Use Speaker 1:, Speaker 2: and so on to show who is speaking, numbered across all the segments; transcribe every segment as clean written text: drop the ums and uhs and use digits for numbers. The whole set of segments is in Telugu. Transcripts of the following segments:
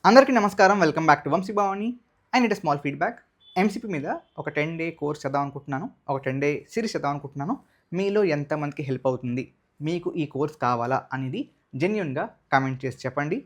Speaker 1: అందరికీ నమస్కారం. Welcome back to Vamshi Bhavani. I need a small feedback. MCP మీద ఒక 10 డే కోర్స్ చేద్దాం అనుకుంటున్నాను. ఒక 10 డే సిరీస్ చేద్దాం అనుకుంటున్నాను. మీలో ఎంతమందికి హెల్ప్ అవుతుంది? మీకు ఈ కోర్స్ కావాలా? అనేది జెన్యూన్‌గా కామెంట్ చేసి చెప్పండి.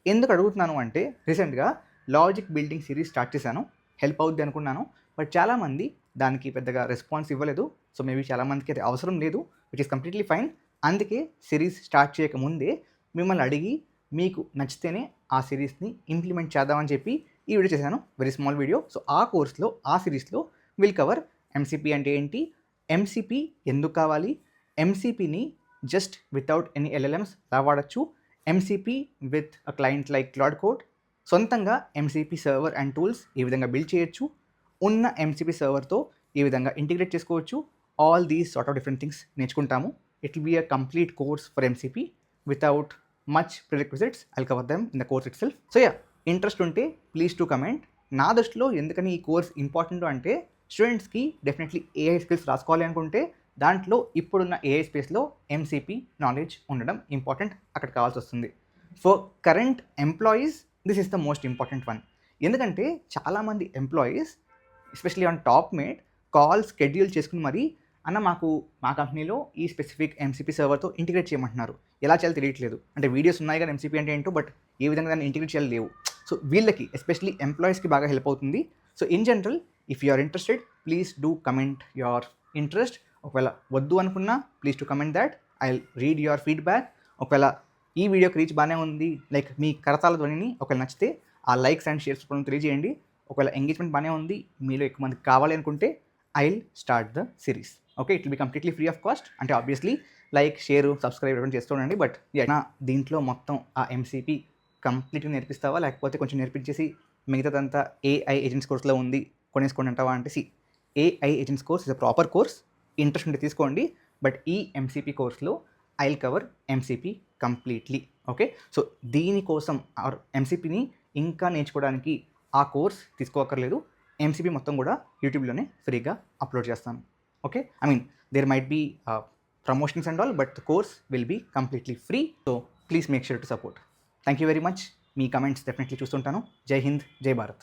Speaker 1: ఎందుకు అడుగుతున్నాను అంటే రీసెంట్‌గా లాజిక్ బిల్డింగ్ సిరీస్ స్టార్ట్ చేశాను. హెల్ప్ అవుద్ది అనుకున్నాను. బట్ చాలామంది దానికి పెద్దగా రెస్పాన్స్ ఇవ్వలేదు. సో మేబీ చాలామందికి అది అవసరం లేదు. Which is completely fine. అందుకే సిరీస్ స్టార్ట్ చేయకముందే మిమ్మల్ని అడిగి మీకు నచ్చితేనే ఆ సిరీస్ని ఇంప్లిమెంట్ చేద్దామని చెప్పి ఈ వీడియో చేశాను. Very small video. సో ఆ కోర్స్లో ఆ సిరీస్లో విల్ కవర్ ఎంసీపీ అంటే ఏంటి, ఎంసీపీ ఎందుకు కావాలి, ఎంసీపీని జస్ట్ వితౌట్ ఎనీ ఎల్ఎల్ఎమ్స్ ఎలా వాడచ్చు, MCP with a client like cloud code, సొంతంగా ఎంసీపీ సర్వర్ అండ్ టూల్స్ ఏ విధంగా బిల్డ్ చేయొచ్చు, ఉన్న ఎంసీపీ సర్వర్తో ఏ విధంగా ఇంటిగ్రేట్ చేసుకోవచ్చు, all these sort of different things నేర్చుకుంటాము. It will be a complete course for MCP without much prerequisites. I'll cover them in the course itself. So interest ఉంటే ప్లీజ్ టు కమెంట్. నా దృష్టిలో ఎందుకని ఈ కోర్స్ ఇంపార్టెంట్ అంటే స్టూడెంట్స్కి డెఫినెట్లీ ఏఐ స్కిల్స్ రాసుకోవాలి అనుకుంటే దాంట్లో ఇప్పుడున్న ఏఐ స్పేస్లో ఎంసీపీ నాలెడ్జ్ ఉండడం ఇంపార్టెంట్, అక్కడ కావాల్సి వస్తుంది. For current employees this is the most important one. ఎందుకంటే చాలామంది employees especially on Topmate call schedule చేసుకుని మరీ అన్న మాకు మా కంపెనీలో ఈ స్పెసిఫిక్ ఎంసీపీ సర్వర్తో ఇంటిగ్రేట్ చేయమంటున్నారు, ఎలా చేయాలో తెలియట్లేదు. అంటే వీడియోస్ ఉన్నాయి కానీ ఎంసీపీ అంటే ఏంటో, బట్ ఏ విధంగా దాన్ని ఇంటిగ్రేట్ చేయాలి లేవు. సో వీళ్ళకి ఎస్పెషలీ ఎంప్లాయీస్కి బాగా హెల్ప్ అవుతుంది. So in general if you are interested please do comment your interest. ఒకవేళ వద్దు అనుకున్నా please to comment that. I read your feedback. ఒకవేళ ఈ వీడియోకి రీచ్ బాగానే ఉంది, లైక్ మీ కరతాల ధ్వనిని ఒకవేళ నచ్చితే ఆ లైక్స్ అండ్ షేర్స్ కూడా తెలియజేయండి. ఒకవేళ ఎంగేజ్మెంట్ బాగానే ఉంది, మీలో ఎక్కువ మందికి కావాలి అనుకుంటే I will start the series. Okay, it will be completely free of cost. అంటే ఆబ్వియస్లీ లైక్, షేర్, సబ్స్క్రైబ్ ఇవ్వడం చేస్తూ ఉండండి. బట్ నా దీంట్లో మొత్తం ఆ ఎంసీపీ కంప్లీట్గా నేర్పిస్తావా, లేకపోతే కొంచెం నేర్పించేసి మిగతాదంతా ఏఐ ఏజెంట్స్ కోర్స్లో ఉంది కొనేసుకోండి అంటావా అంటే AI agents course is a proper course. Interest ఉంటే తీసుకోండి. బట్ ఈ ఎంసీపీ కోర్స్లో I will cover MCP completely. Okay, so దీనికోసం ఎంసీపీని ఇంకా నేర్చుకోవడానికి ఆ కోర్స్ తీసుకోక్కర్లేదు. ఎంసీపీ మొత్తం కూడా యూట్యూబ్లోనే ఫ్రీగా అప్లోడ్ చేస్తాను. Okay, I mean there might be promotions and all, but the course will be completely free. So please make sure to support. Thank you very much. Me comments definitely చూస్తుంటాను. జై హింద్, జై భారత్.